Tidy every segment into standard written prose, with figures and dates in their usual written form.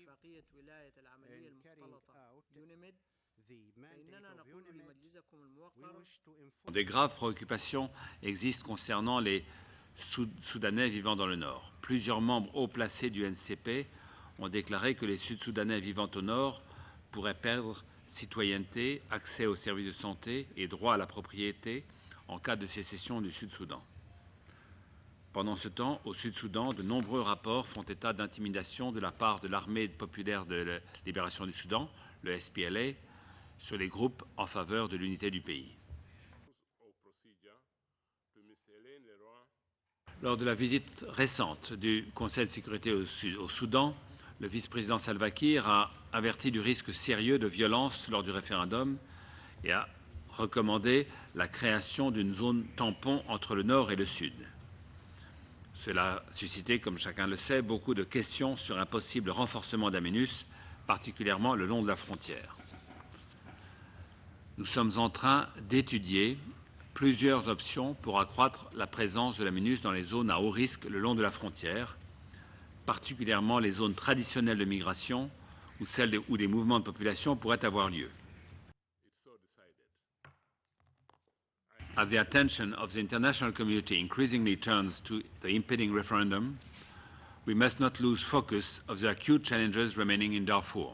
achieve and carrying out the mandate of UNIMED, we wish to inform. Des graves préoccupations existent concernant les Sud-Soudanais vivant dans le Nord. Plusieurs membres haut placés du NCP ont déclaré que les Sud-Soudanais vivant au Nord pourraient perdre citoyenneté, accès aux services de santé et droit à la propriété en cas de sécession du Sud-Soudan. Pendant ce temps, au Sud-Soudan, de nombreux rapports font état d'intimidation de la part de l'armée populaire de la libération du Soudan, le SPLA, sur les groupes en faveur de l'unité du pays. Lors de la visite récente du Conseil de sécurité au Soudan, le vice-président Salva Kiir a averti du risque sérieux de violence lors du référendum et a recommandé la création d'une zone tampon entre le Nord et le Sud. Cela a suscité, comme chacun le sait, beaucoup de questions sur un possible renforcement d'AMINUS, particulièrement le long de la frontière. Nous sommes en train d'étudier plusieurs options pour accroître la présence de l'AMINUS dans les zones à haut risque le long de la frontière, particulièrement les zones traditionnelles de migration ou celles où des mouvements de population pourraient avoir lieu. As the attention of the international community increasingly turns to the impending referendum, we must not lose focus of the acute challenges remaining in Darfur.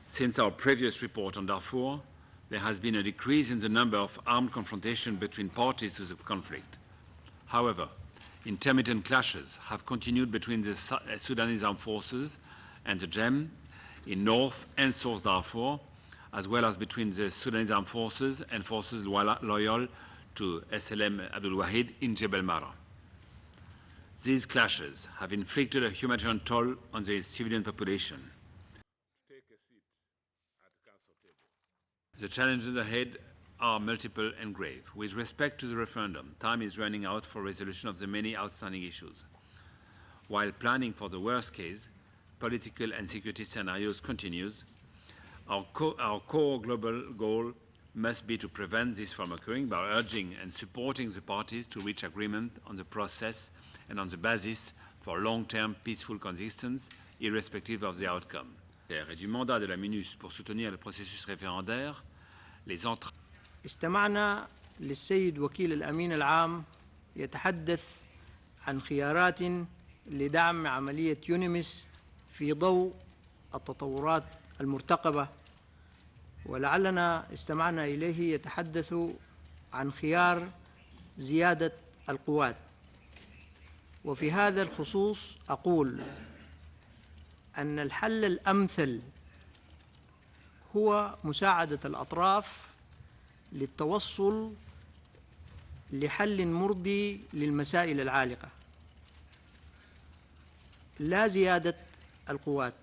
Since our previous report on Darfur, there has been a decrease in the number of armed confrontations between parties to the conflict. However, intermittent clashes have continued between the Sudanese armed forces and the JEM in North and South Darfur, as well as between the Sudanese armed forces and forces loyal to SLM Abdul Wahid in Jebel Mara. These clashes have inflicted a humanitarian toll on the civilian population. The challenges ahead are multiple and grave. With respect to the referendum, time is running out for resolution of the many outstanding issues. While planning for the worst case, political and security scenarios continues, our core global goal must be to prevent this from occurring by urging and supporting the parties to reach agreement on the process and on the basis for long-term peaceful coexistence, irrespective of the outcome. Et du mandat de la MINUS pour soutenir le processus référendaire, les استمعنا للسيد وكيل الأمين العام يتحدث عن خيارات لدعم عملية يونيمس في ضوء التطورات المرتقبة، ولعلنا استمعنا إليه يتحدث عن خيار زيادة القوات. وفي هذا الخصوص أقول أن الحل الأمثل هو مساعدة الأطراف للتوصل لحل مرضي للمسائل العالقة، لا زيادة القوات.